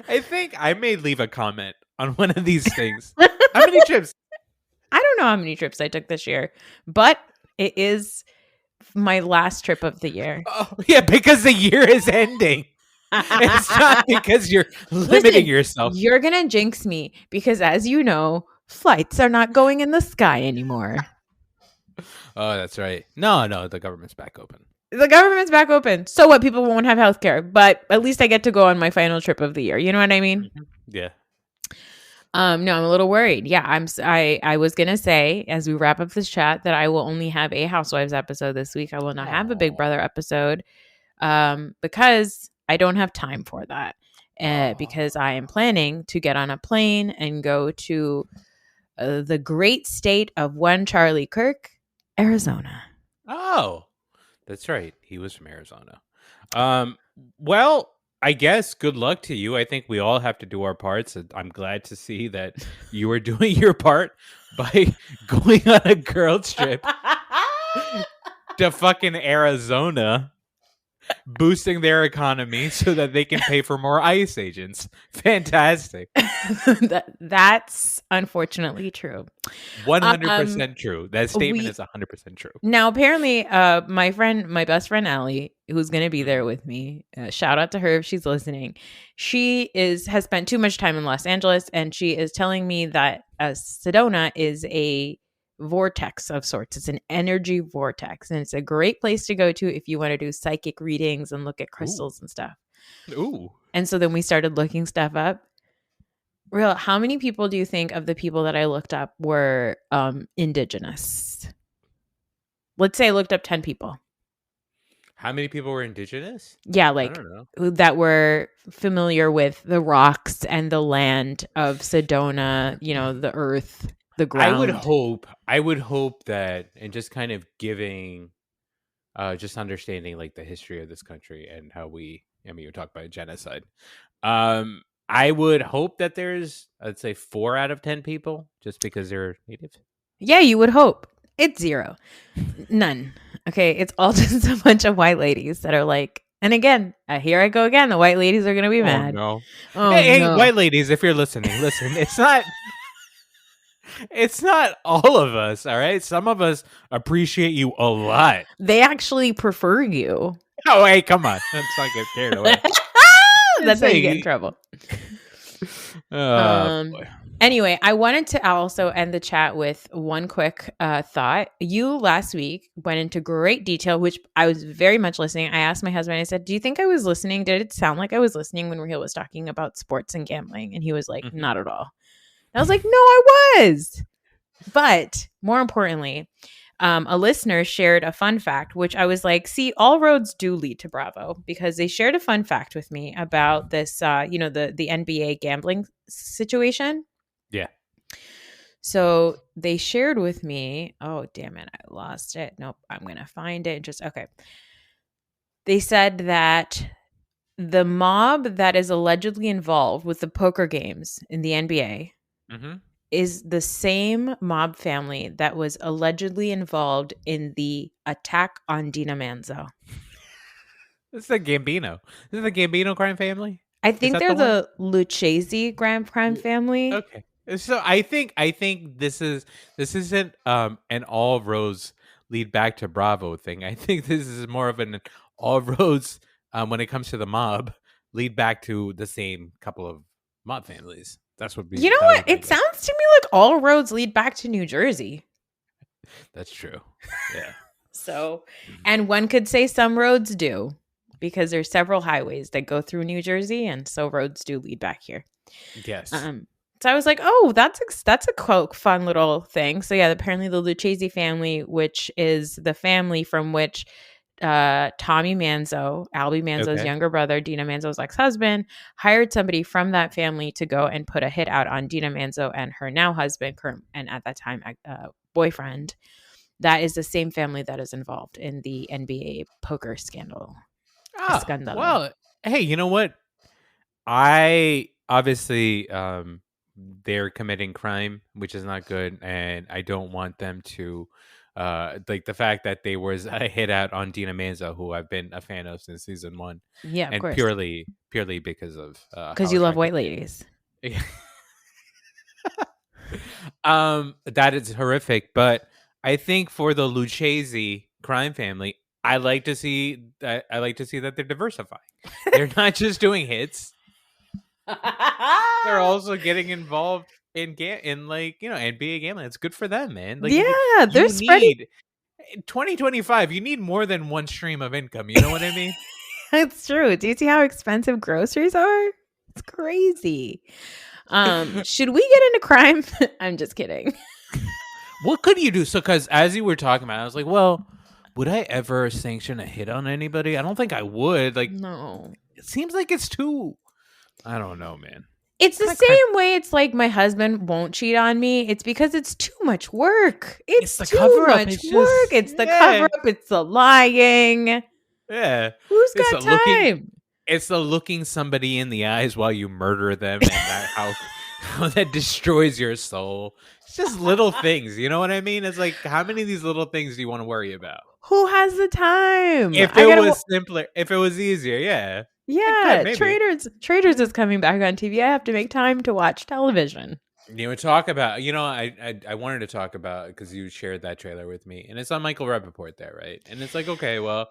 I think I may leave a comment on one of these things. How many trips? I don't know how many trips I took this year, but it is my last trip of the year. Oh, yeah, because the year is ending. It's not because you're limiting Listen, yourself. you're gonna jinx me because, as you know, flights are not going in the sky anymore. Oh, that's right. No, the government's back open. The government's back open. So what? People won't have healthcare, but at least I get to go on my final trip of the year. You know what I mean? Yeah. No, I'm a little worried. Yeah, I was gonna say as we wrap up this chat that I will only have a Housewives episode this week. I will not have a Big Brother episode, because I don't have time for that. Because I am planning to get on a plane and go to the great state of one Charlie Kirk, Arizona. Oh, that's right. He was from Arizona. Well, I guess good luck to you. I think we all have to do our parts. And I'm glad to see that you are doing your part by going on a girls trip to fucking Arizona, boosting their economy so that they can pay for more ICE agents. Fantastic. That's unfortunately true. 100% true. That statement we- is 100% true. Now, apparently, my best friend Allie, who's going to be there with me, shout out to her if she's listening. She has spent too much time in Los Angeles, and she is telling me that Sedona is a vortex of sorts. It's an energy vortex, and it's a great place to go to if you want to do psychic readings and look at crystals and stuff. Ooh. And so then we started looking stuff up. Real, how many people do you think of the people that I looked up were indigenous? Let's say I looked up 10 people. How many people were indigenous? Yeah, I like don't know. that were familiar with the rocks and the land of Sedona, the earth, the ground. I would hope that, and just kind of giving, just understanding like the history of this country and how you talk about genocide. I would hope that there's, I'd say 4 out of 10 people just because they're native. Yeah, you would hope. It's 0. None. Okay, it's all just a bunch of white ladies that are like, and again, here I go again. The white ladies are going to be mad. No. Oh, hey, no. White ladies, if you're listening, listen, it's not all of us, all right? Some of us appreciate you a lot. They actually prefer you. Oh, hey, come on. Let's not get carried away. That's how you get in trouble. Boy. Anyway, I wanted to also end the chat with one quick thought. You last week went into great detail, which I was very much listening. I asked my husband, I said, do you think I was listening? Did it sound like I was listening when Raheel was talking about sports and gambling? And he was like, not at all. And I was like, no, I was. But more importantly, a listener shared a fun fact, which I was like, see, all roads do lead to Bravo, because they shared a fun fact with me about this, the NBA gambling situation. Yeah. So they shared with me, oh, damn it, I lost it. Nope, I'm going to find it. Okay. They said that the mob that is allegedly involved with the poker games in the NBA is the same mob family that was allegedly involved in the attack on Dina Manzo. This is the Gambino. This is the Gambino crime family? I think they're the Lucchese crime family. Okay. So I think this isn't an all roads lead back to Bravo thing. I think this is more of an all roads when it comes to the mob lead back to the same couple of mob families. That's what. You know what? It sounds to me like all roads lead back to New Jersey. That's true. Yeah. So, and one could say some roads do, because there's several highways that go through New Jersey, and so roads do lead back here. Yes. So I was like, oh, that's a quote, fun little thing. So yeah, apparently the Lucchese family, which is the family from which Tommy Manzo, Albie Manzo's younger brother, Dina Manzo's ex-husband, hired somebody from that family to go and put a hit out on Dina Manzo and her now husband, and at that time boyfriend. That is the same family that is involved in the NBA poker scandal. Well, hey, you know what? I obviously they're committing crime, which is not good, and I don't want them to like the fact that they was a hit out on Dina Manzo, who I've been a fan of since season 1. Yeah, of and course. purely because of because you love white ladies. That is horrific, but I think for the Lucchese crime family, I like to see that they're diversifying. They're not just doing hits. They're also getting involved in like, you know, NBA gambling. It's good for them, man. Like, yeah, they're spreading. In 2025, you need more than one stream of income. You know what I mean? It's true. Do you see how expensive groceries are? It's crazy. Should we get into crime? I'm just kidding. What could you do? So, because as you were talking about it, I was like, well, would I ever sanction a hit on anybody? I don't think I would. Like, no. It seems like it's too... I don't know, man. It's the same way it's like my husband won't cheat on me. It's because it's too much work. It's too much work. It's the cover-up. It's the lying. Yeah. Who's got time? It's the looking somebody in the eyes while you murder them, and how that destroys your soul. It's just little things. You know what I mean? It's like, how many of these little things do you want to worry about? Who has the time? If it was simpler, if it was easier, yeah. Yeah, Traders is coming back on TV. I have to make time to watch television. You know, talk about, you know, I wanted to talk about, because you shared that trailer with me, and it's on Michael Rappaport there, right? And it's like, okay, well,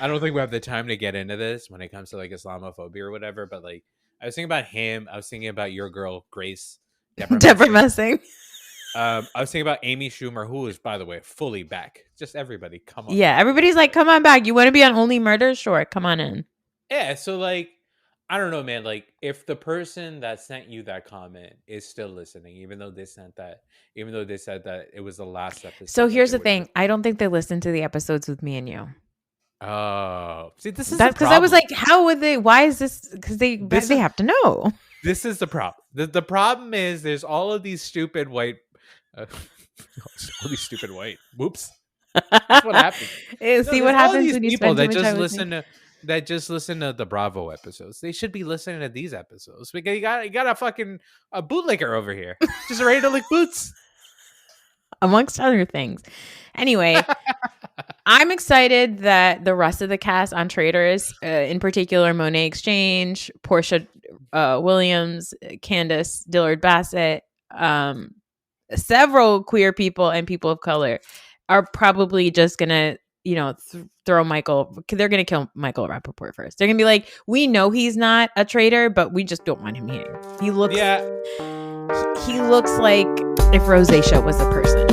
I don't think we have the time to get into this when it comes to like Islamophobia or whatever, but like, I was thinking about him. I was thinking about your girl, Grace. Deborah Messing. I was thinking about Amy Schumer, who is, by the way, fully back. Just everybody, come on. Yeah, everybody's like, come on back. You want to be on Only Murders? Sure, come on in. Yeah, so like, I don't know, man. Like, if the person that sent you that comment is still listening, even though they said that it was the last episode. So here's the thing: I don't think they listened to the episodes with me and you. Oh, see, this is because I was like, how would they? Why is this? Because they have to know. This is the problem. The problem is there's all of these stupid white. All these stupid white. Whoops. That's what happens. See what happens when you people spend that just listen to. That just listen to the Bravo episodes. They should be listening to these episodes, because you got a fucking bootlegger over here, just ready to lick boots, amongst other things. Anyway, I'm excited that the rest of the cast on Traders, in particular Monet Exchange, Portia Williams, Candace Dillard Bassett, several queer people and people of color, are probably just gonna, you know, throw Michael. They're going to kill Michael Rappaport first. They're going to be like, we know he's not a traitor, but we just don't want him here. He looks like if Rosacea was a person.